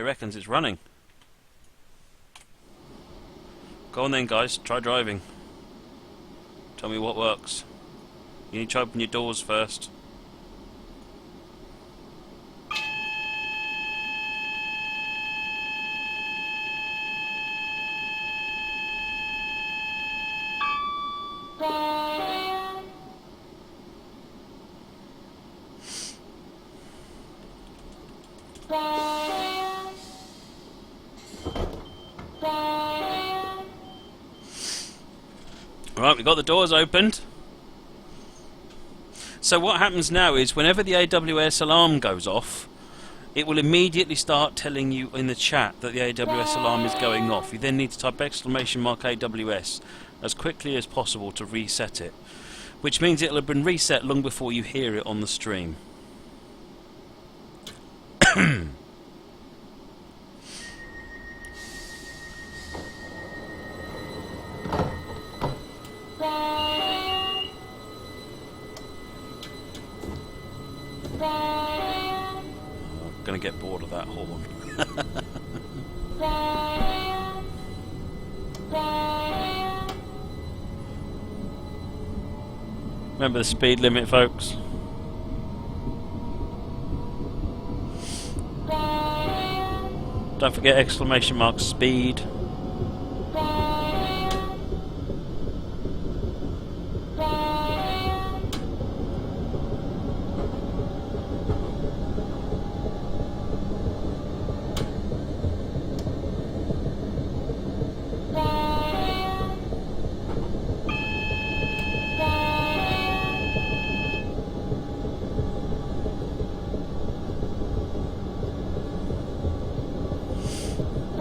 He reckons it's running. Go on then, guys. Try driving. Tell me what works. You need to open your doors first. Right, we've got the doors opened. So what happens now is whenever the AWS alarm goes off, it will immediately start telling you in the chat that the AWS alarm is going off. You then need to type !AWS as quickly as possible to reset it, which means it'll have been reset long before you hear it on the stream. I'm going to get bored of that horn. Remember the speed limit, folks. Don't forget ! speed.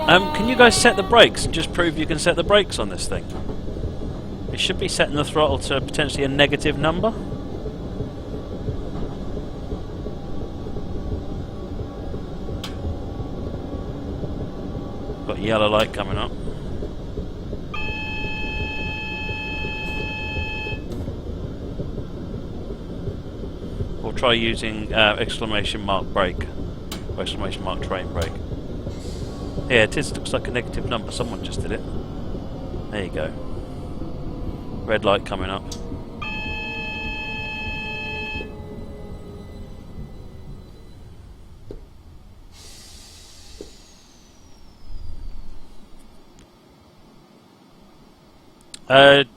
Can you guys set the brakes and just prove you can set the brakes on this thing? It should be setting the throttle to potentially a negative number. Got a yellow light coming up. We'll try using ! brake, or ! train brake. Yeah, it is. Looks like a negative number. Someone just did it. There you go. Red light coming up.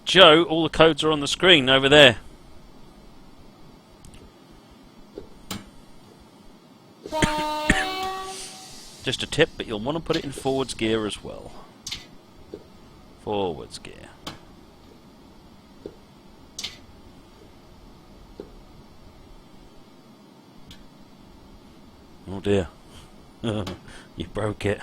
Joe, all the codes are on the screen over there. Just a tip, but you'll want to put it in forwards gear as well. Forwards gear. Oh dear. You broke it.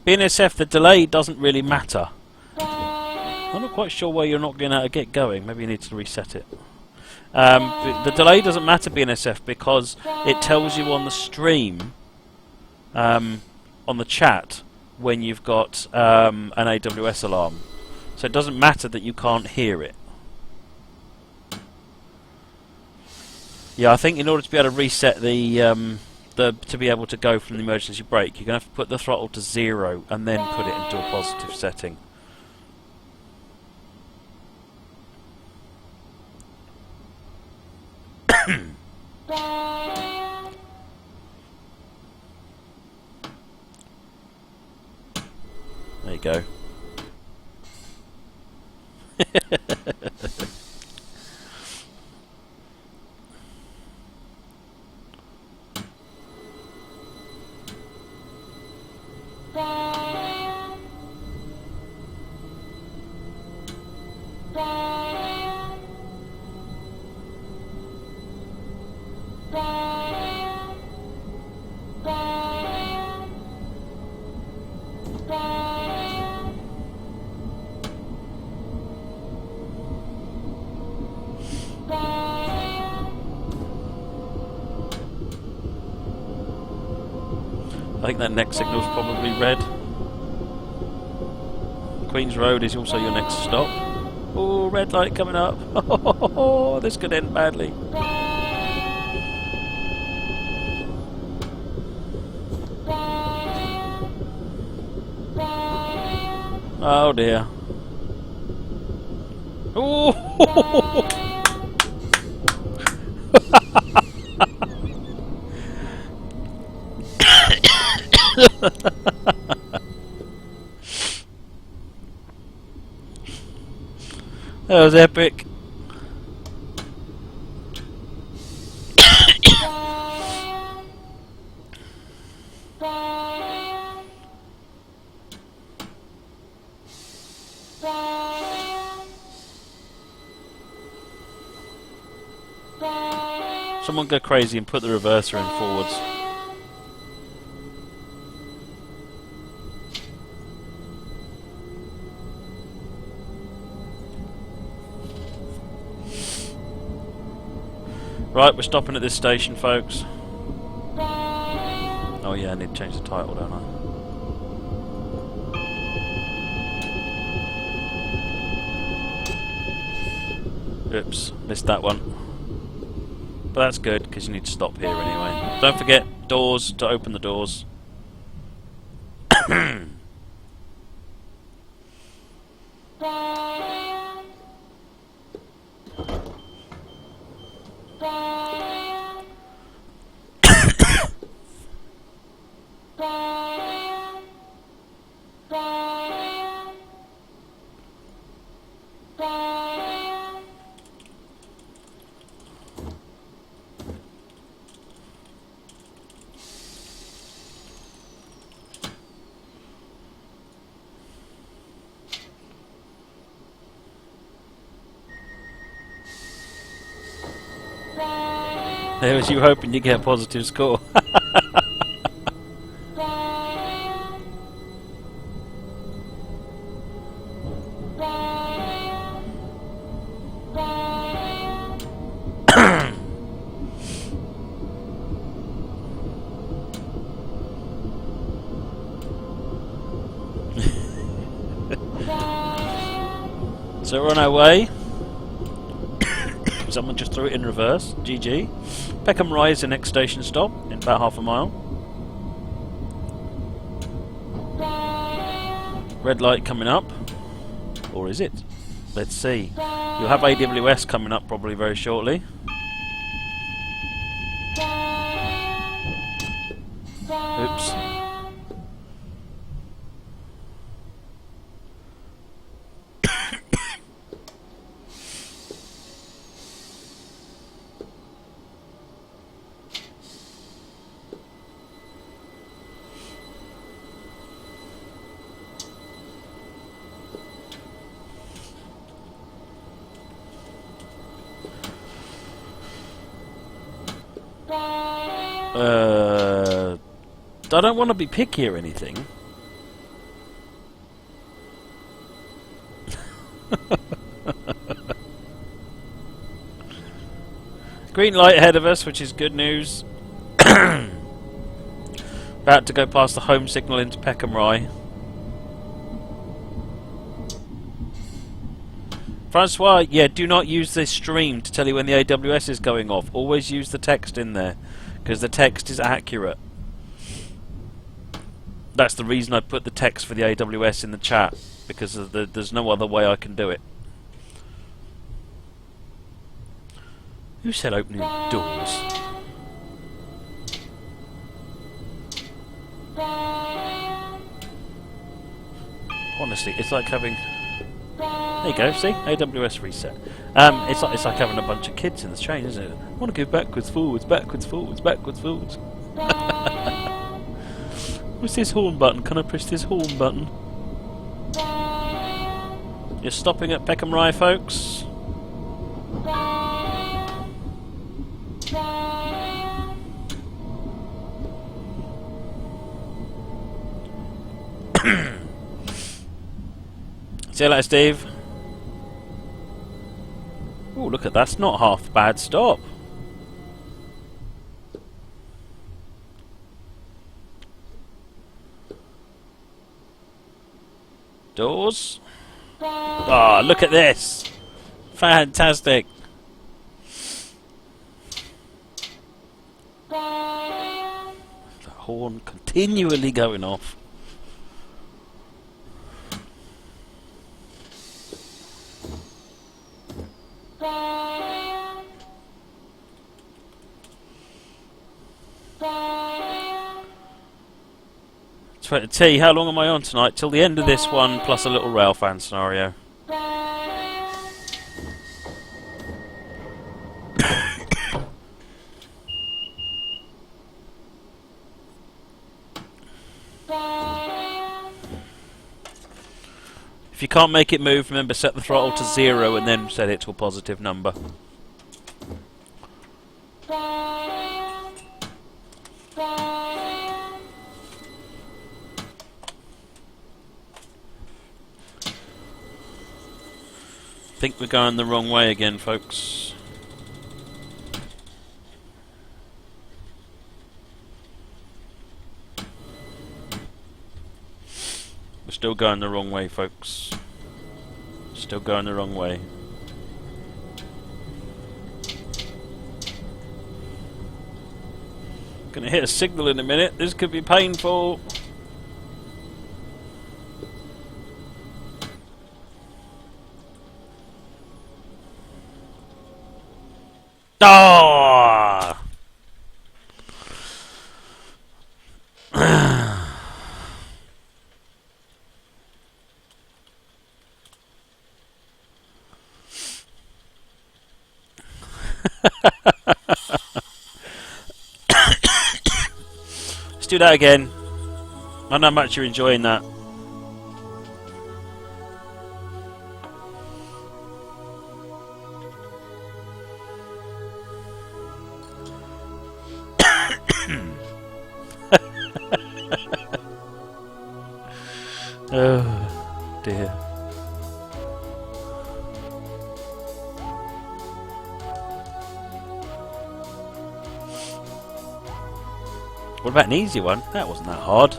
BNSF, the delay doesn't really matter. I'm not quite sure why you're not going to get going. Maybe you need to reset it. The delay doesn't matter, BNSF, because it tells you on the stream, on the chat, when you've got an AWS alarm. So it doesn't matter that you can't hear it. Yeah, I think in order to be able to reset to be able to go from the emergency brake, you're going to have to put the throttle to 0 and then put it into a positive setting. There you go. I think that next signal's probably red. Queen's Road is also your next stop. Oh, red light coming up. Oh, this could end badly. Oh dear. Oh! That was epic. Someone go crazy and put the reverser in forwards. Right, we're stopping at this station, folks. Oh yeah, I need to change the title, don't I? Oops, missed that one. But that's good, because you need to stop here anyway. Don't forget, doors, to open the doors. There was you hoping you get a positive score. So we're on our way. Someone just threw it in reverse. GG. Peckham Rye is the next station stop in about half a mile. Red light coming up. Or is it? Let's see. You'll have AWS coming up probably very shortly. Oops. I don't want to be picky or anything. Green light ahead of us, which is good news. About to go past the home signal into Peckham Rye. Francois, yeah, do not use this stream to tell you when the AWS is going off. Always use the text in there, because the text is accurate. That's the reason I put the text for the AWS in the chat, because there's no other way I can do it. Who said opening doors? Honestly, it's like having... There you go, see? AWS reset. It's like having a bunch of kids in the train, isn't it? I want to go backwards, forwards, backwards, forwards, backwards, forwards. What's this horn button? Can I push this horn button? You're stopping at Peckham Rye, folks. See you later, Steve. Oh, look at that. That's not half a bad stop. Doors. Ah, look at this. Fantastic. The horn continually going off. T, how long am I on tonight? Till the end of this one, plus a little railfan scenario. If you can't make it move, remember set the throttle to 0 and then set it to a positive number. I think we're going the wrong way again, folks. We're still going the wrong way, folks. Still going the wrong way. Gonna hit a signal in a minute. This could be painful. Ah! Let's do that again. I know how much you're enjoying that. Oh dear. What about an easy one? That wasn't that hard.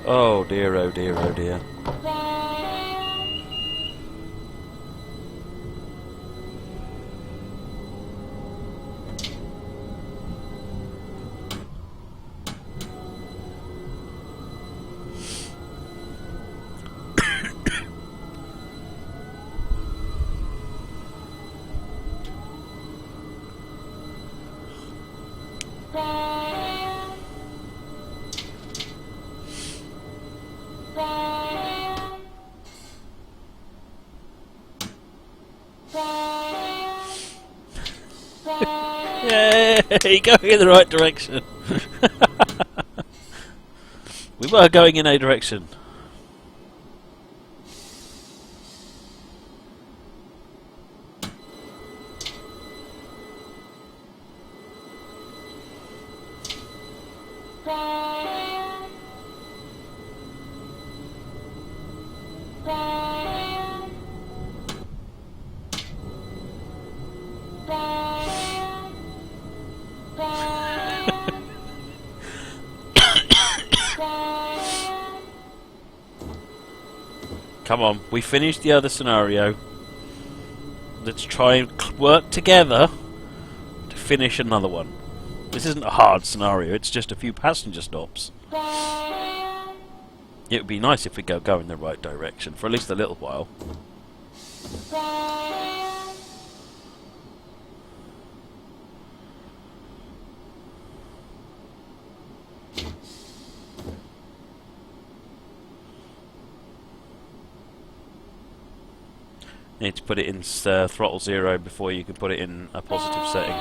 Oh dear, oh dear, oh dear. Yay! Going in the right direction. We were going in a direction. Come on, we finished the other scenario. Let's try and work together to finish another one. This isn't a hard scenario, it's just a few passenger stops. It would be nice if we go in the right direction for at least a little while. You need to put it in throttle 0 before you can put it in a positive setting.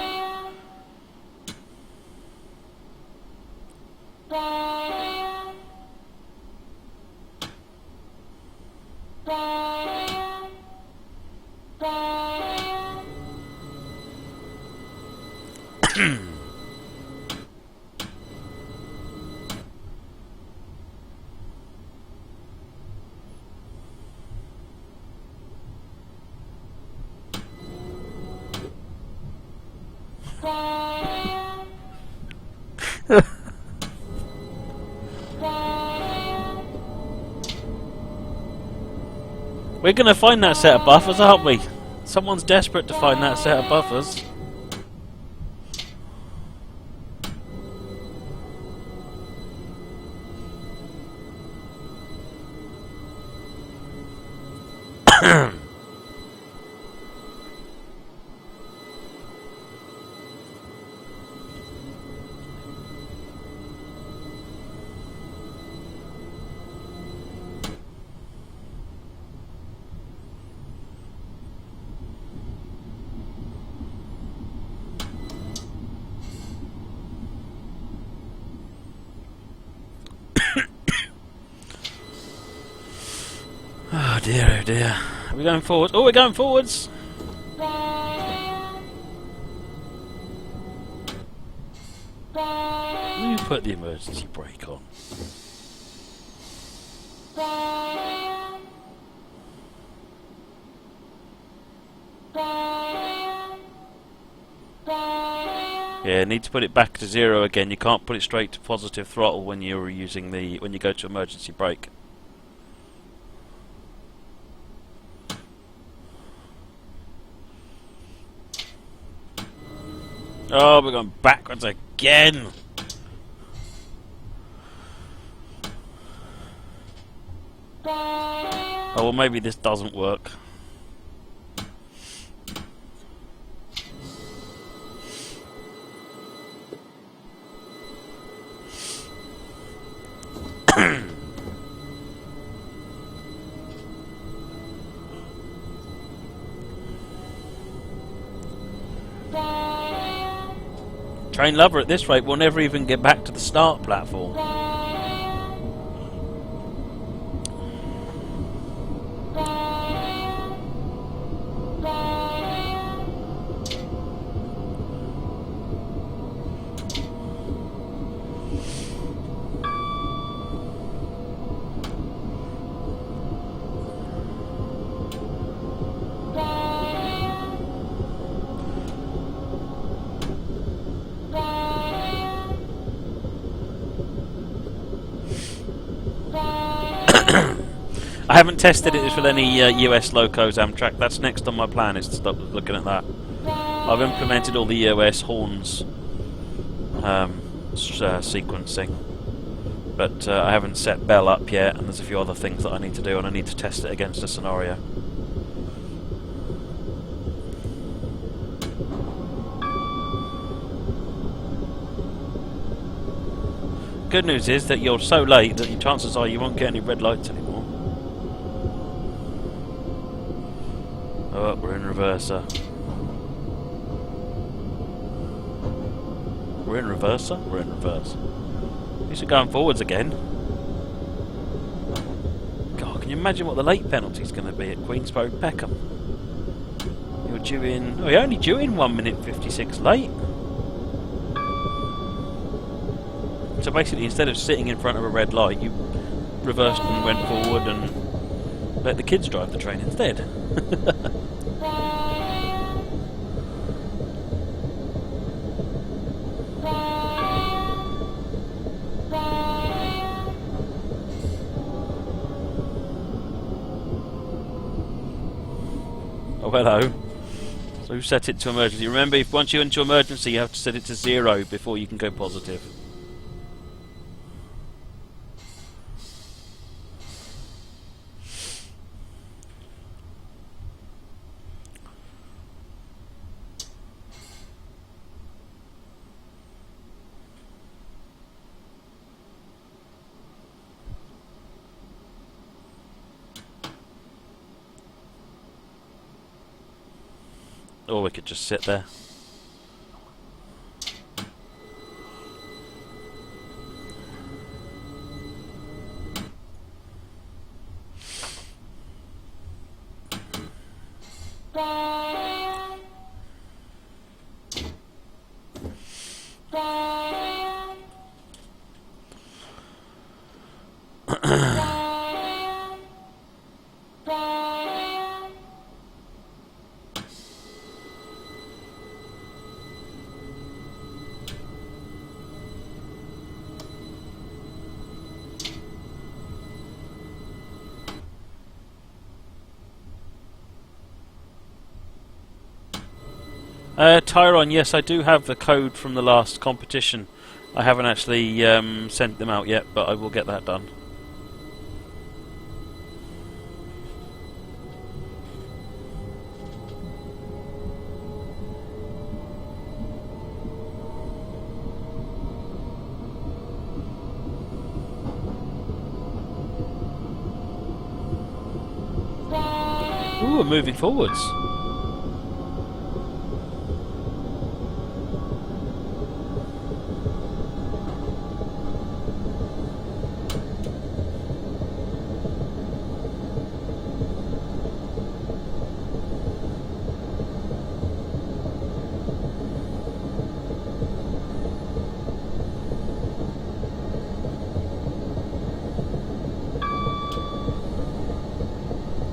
We're going to find that set of buffers, aren't we? Someone's desperate to find that set of buffers. Oh dear, oh dear. Are we going forwards? Oh, we're going forwards! You put the emergency brake on. Yeah, need to put it back to 0 again. You can't put it straight to positive throttle when you're using when you go to emergency brake. Oh, we're going backwards again. Oh, well, maybe this doesn't work. Train lover, at this rate, we'll never even get back to the start platform. I haven't tested it with any US locos Amtrak. That's next on my plan, is to stop looking at that. I've implemented all the US horns sequencing, but I haven't set Bell up yet, and there's a few other things that I need to do, and I need to test it against a scenario. Good news is that you're so late that your chances are you won't get any red lights anymore. Oh, we're in reverser. We're in reverser? We're in reverse. At least we're going forwards again. God, can you imagine what the late penalty's going to be at Queen's Road, Peckham? You're due in... Oh, you're only due in 1 minute 56 late. So basically, instead of sitting in front of a red light, you reversed and went forward and let the kids drive the train instead. Oh, hello. So you set it to emergency. Remember, if once you're into emergency, you have to set it to 0 before you can go positive. Or we could just sit there. Tyron, yes, I do have the code from the last competition. I haven't actually sent them out yet, but I will get that done. Ooh, we're moving forwards.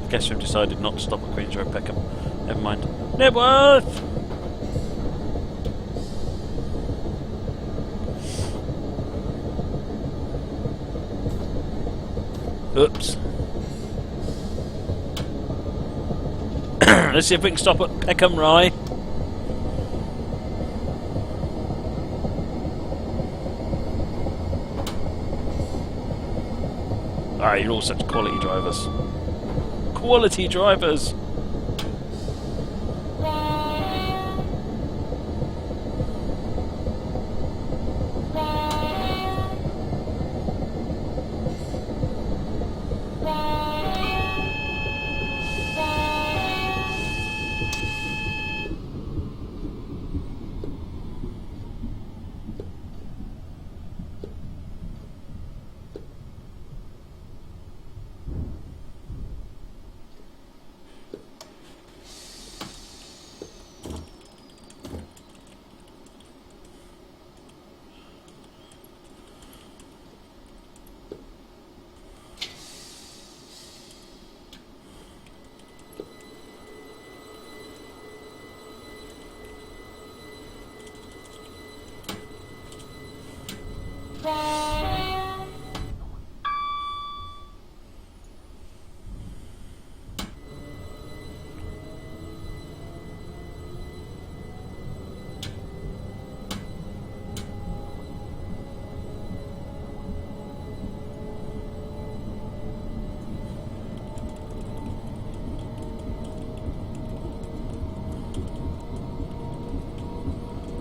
I guess we've decided not to stop at Queen's Road, Peckham. Never mind. Nebworth! Oops. Let's see if we can stop at Peckham Rye. Ah, you're all such quality drivers. Quality drivers!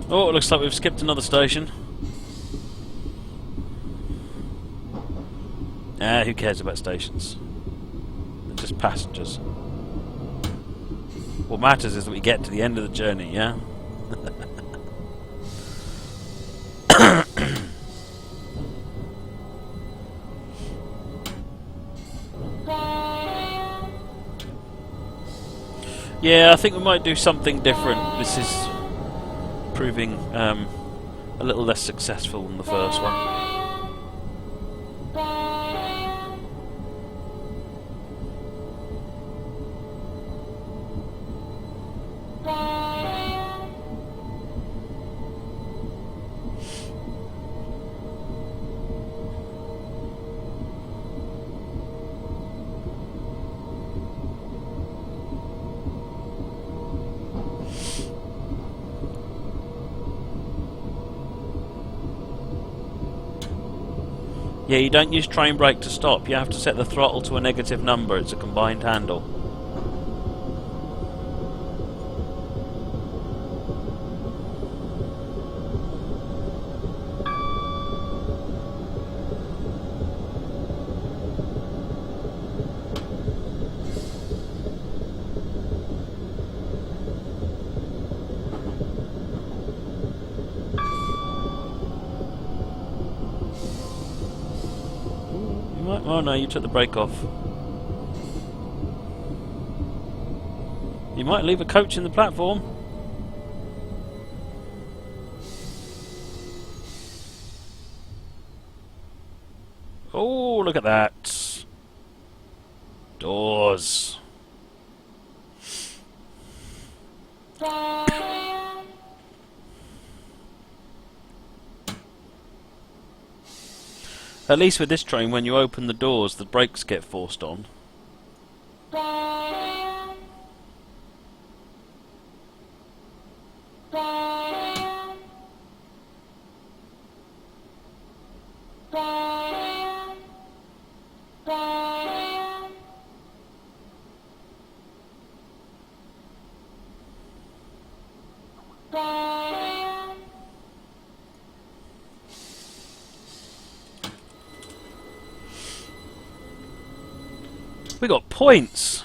Oh, it looks like we've skipped another station. Ah, who cares about stations? They're just passengers. What matters is that we get to the end of the journey, yeah? Yeah, I think we might do something different. This is proving a little less successful than the first one. Yeah, you don't use train brake to stop. You have to set the throttle to a negative number. It's a combined handle. Right, oh no, you took the brake off. You might leave a coach in the platform. Oh, look at that. Doors. At least with this train, when you open the doors, the brakes get forced on. We got points.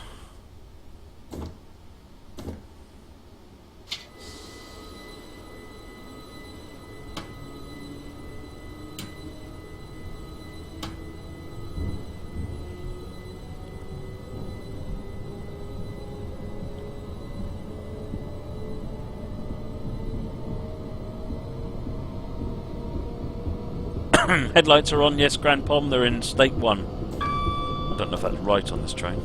Headlights are on, yes, Grand Pom, they're in State 1. I don't know if that's right on this train.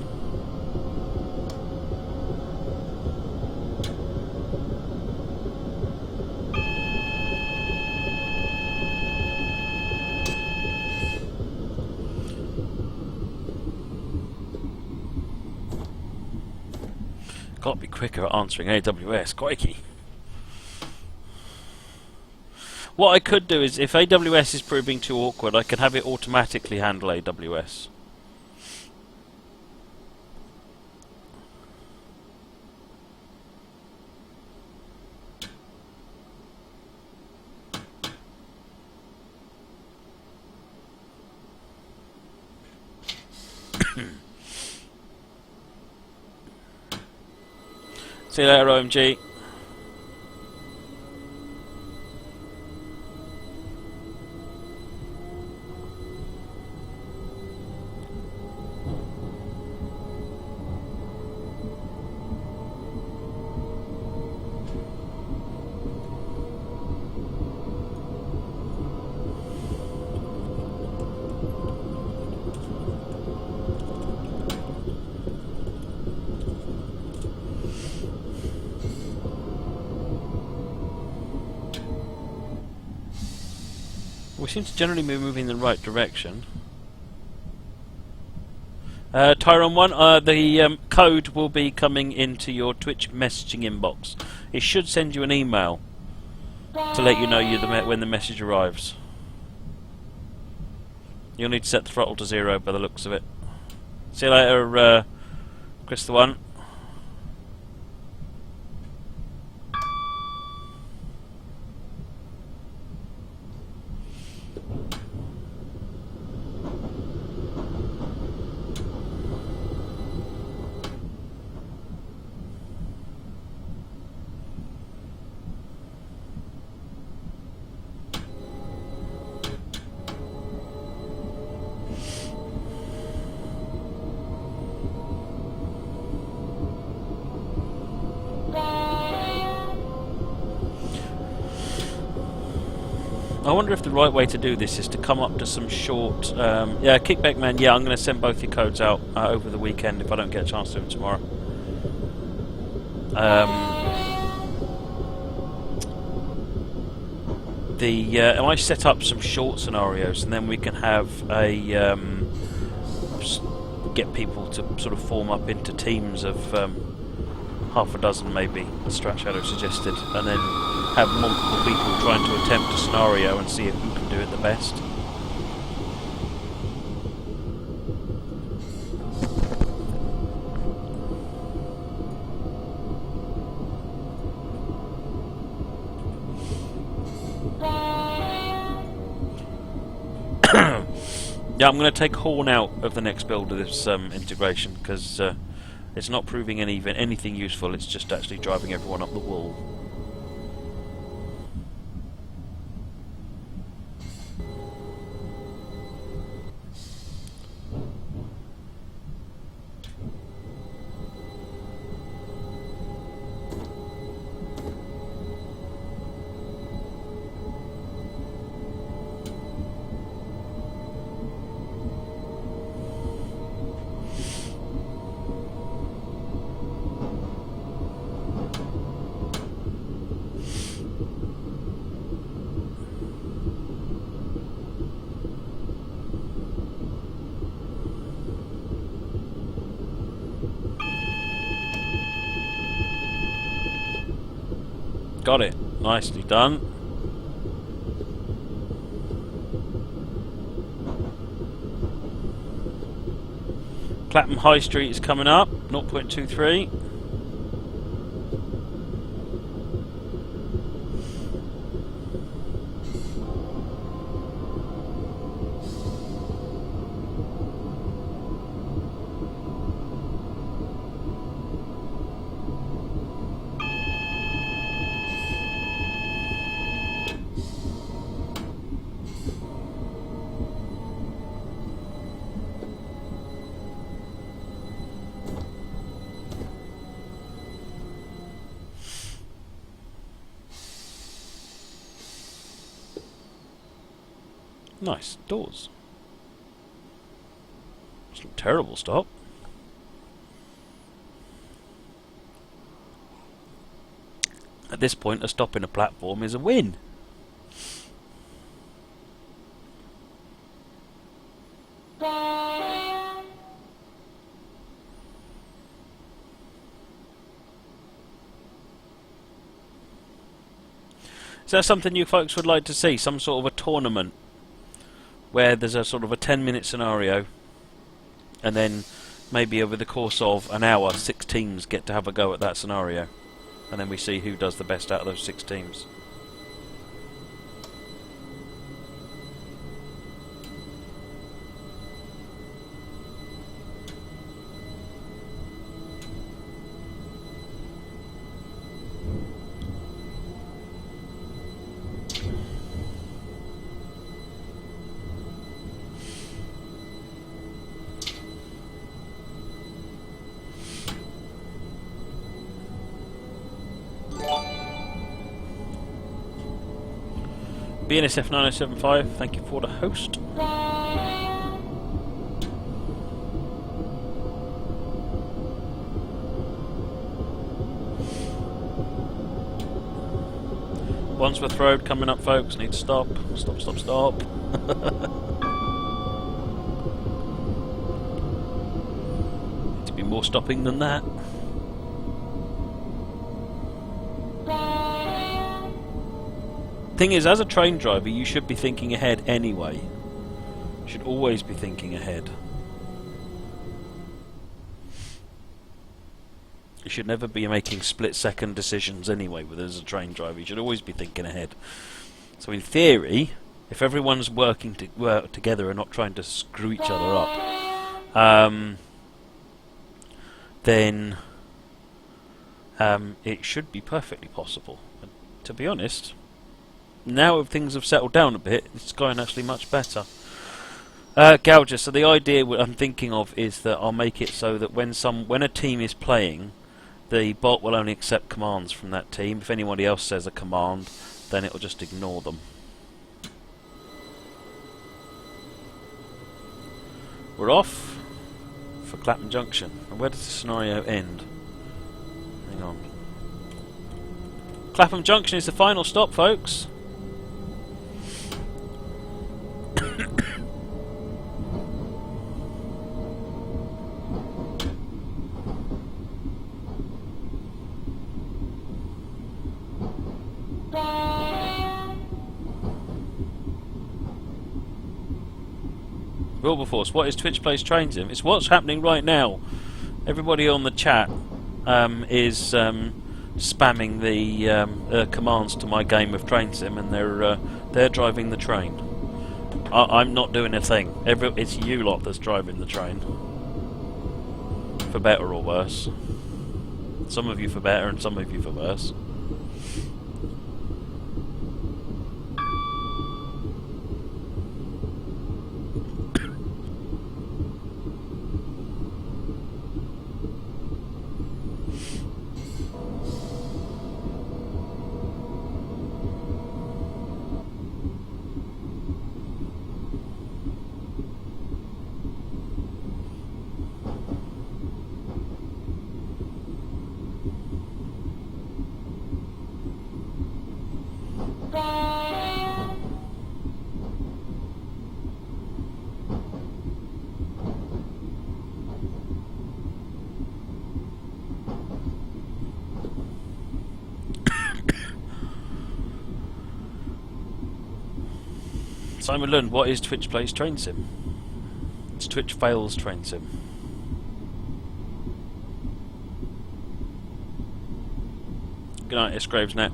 Can't be quicker at answering AWS, crikey. What I could do is, if AWS is proving too awkward, I can have it automatically handle AWS. See you later, OMG. We seem to generally be moving in the right direction. Tyron 1, the code will be coming into your Twitch messaging inbox. It should send you an email to let you know when the message arrives. You'll need to set the throttle to 0 by the looks of it. See you later, Chris the One. I wonder if the right way to do this is to come up to some short... yeah, Kickback Man, yeah, I'm going to send both your codes out over the weekend if I don't get a chance to do them tomorrow. I set up some short scenarios, and then we can have a... get people to sort of form up into teams of half a dozen maybe, as Strat Shadow suggested, and then have multiple people trying to attempt a scenario and see who can do it the best. Yeah, I'm going to take Horn out of the next build of this integration, because it's not proving anything useful, it's just actually driving everyone up the wall. got it. Nicely done. Clapham High Street is coming up, 0.23. Nice doors. It's a terrible stop. At this point, a stop in a platform is a win. Is that something you folks would like to see? Some sort of a tournament where there's a sort of a 10-minute scenario, and then maybe over the course of an hour 6 teams get to have a go at that scenario, and then we see who does the best out of those 6 teams. BNSF 9075, thank you for the host. Wandsworth Road coming up, folks. Need to stop. Stop, stop, stop. Need to be more stopping than that. Thing is, as a train driver, you should be thinking ahead anyway. You should always be thinking ahead. You should never be making split-second decisions anyway as a train driver. You should always be thinking ahead. So in theory, if everyone's working together and not trying to screw each other up, then it should be perfectly possible. And to be honest, now things have settled down a bit, it's going actually much better. Gouger, so the idea I'm thinking of is that I'll make it so that when a team is playing, the bot will only accept commands from that team. If anybody else says a command, then it will just ignore them. We're off for Clapham Junction. And where does the scenario end? Hang on. Clapham Junction is the final stop, folks. Wilberforce, what is Twitch Plays Trains in? It's what's happening right now. Everybody on the chat is spamming the commands to my game of Train Sim, and they're driving the train. I'm not doing a thing. It's you lot that's driving the train, for better or worse. Some of you for better, and some of you for worse. Simon Lund, what is Twitch Plays Train Sim? It's Twitch Fails Train Sim. Good night, S. Gravesnet.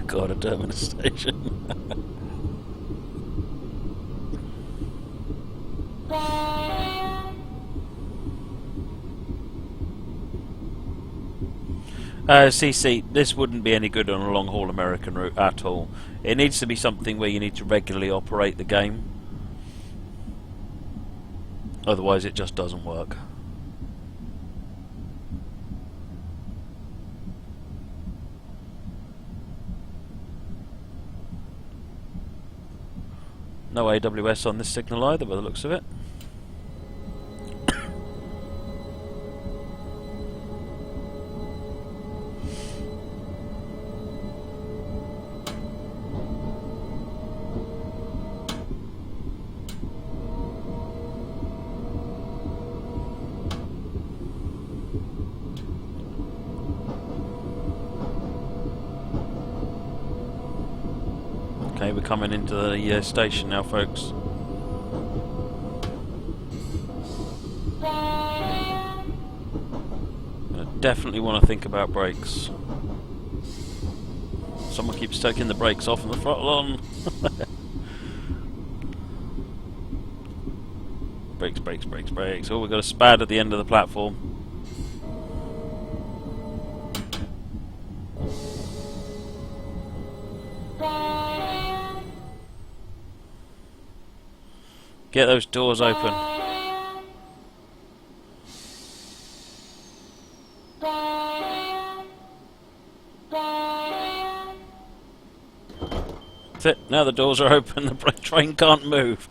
God, a terminus station. CC, this wouldn't be any good on a long-haul American route at all. It needs to be something where you need to regularly operate the game. Otherwise it just doesn't work. No AWS on this signal either, by the looks of it. Okay, we're coming into the station now, folks. I definitely want to think about brakes. Someone keeps taking the brakes off and the throttle on. Brakes, brakes, brakes, brakes. Oh, we've got a spad at the end of the platform. Get those doors open. That's it. Now the doors are open. The train can't move.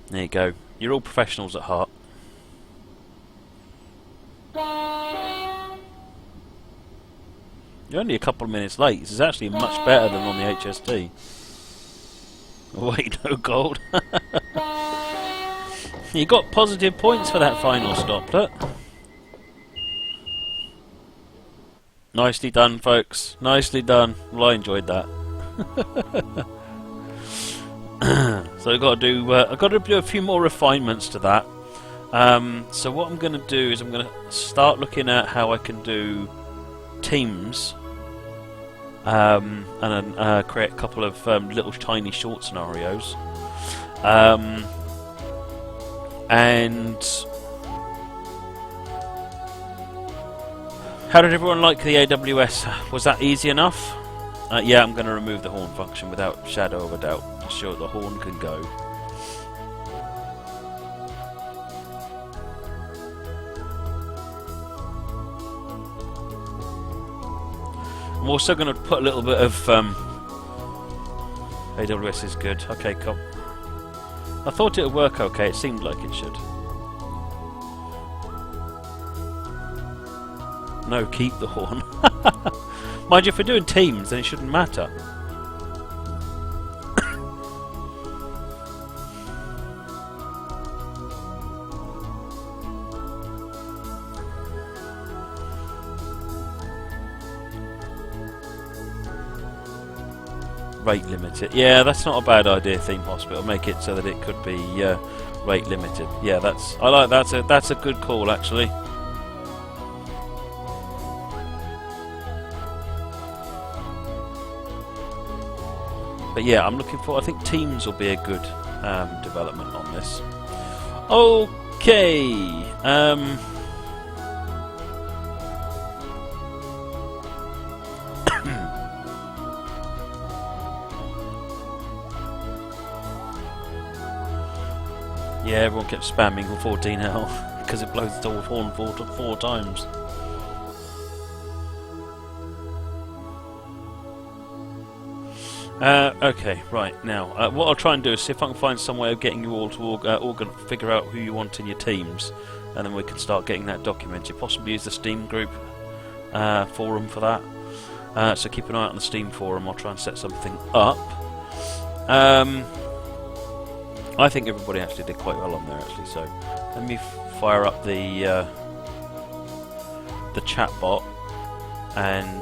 There you go. You're all professionals at heart. You're only a couple of minutes late. This is actually much better than on the HST. Oh, wait, no gold. You got positive points for that final stop, look. Nicely done, folks. Nicely done. Well, I enjoyed that. So I've got to do a few more refinements to that. So what I'm going to do is I'm going to start looking at how I can do teams, and then create a couple of little tiny short scenarios. And how did everyone like the AWS? Was that easy enough? Yeah, I'm going to remove the horn function without shadow of a doubt to show that the horn can go. I'm also going to put a little bit of AWS is good. Okay, cool. I thought it would work okay. It seemed like it should. No, keep the horn. Mind you, if we're doing teams, then it shouldn't matter. Rate limited. Yeah, that's not a bad idea, Theme Hospital. Make it so that it could be rate limited. Yeah, I like that. That's a good call, actually. But yeah, I'm looking for. I think teams will be a good development on this. Okay. Yeah, everyone kept spamming for 14L because it blows the horn four times. Okay, right, now, what I'll try and do is see if I can find some way of getting you all to figure out who you want in your teams, and then we can start getting that documented. Possibly use the Steam group forum for that. So keep an eye out on the Steam forum. I'll try and set something up. I think everybody actually did quite well on there, actually, so let me fire up the chat bot, and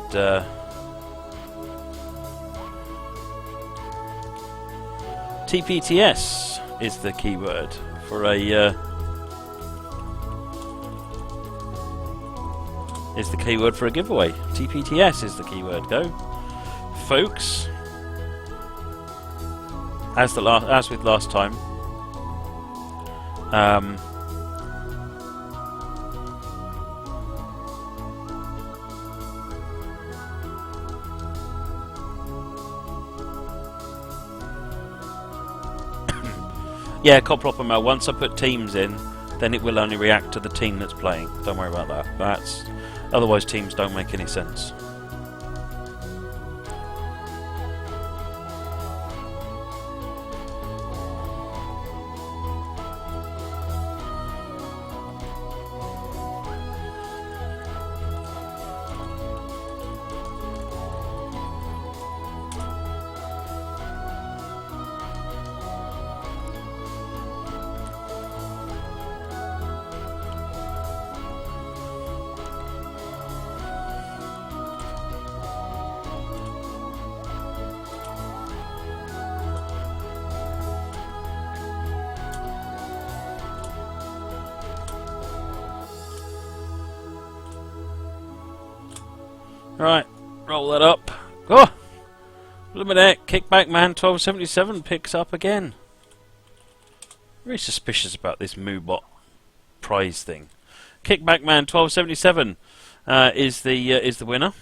TPTS is the keyword for a giveaway. TPTS is the keyword. Go, folks. As with last time. Yeah, Coproper, once I put teams in, then it will only react to the team that's playing. Don't worry about that. Otherwise teams don't make any sense. Right, roll that up. Oh! Luminate, Kickback Man 1277 picks up again. Very suspicious about this Moobot prize thing. Kickback Man 1277 is the winner.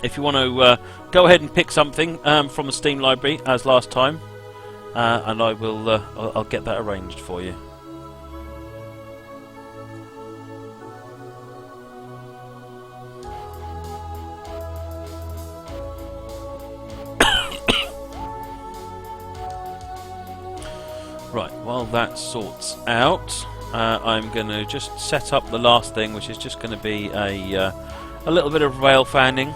If you want to go ahead and pick something from the Steam library as last time. And I will. I'll get that arranged for you. Right. While that sorts out, I'm going to just set up the last thing, which is just going to be a little bit of rail fanning.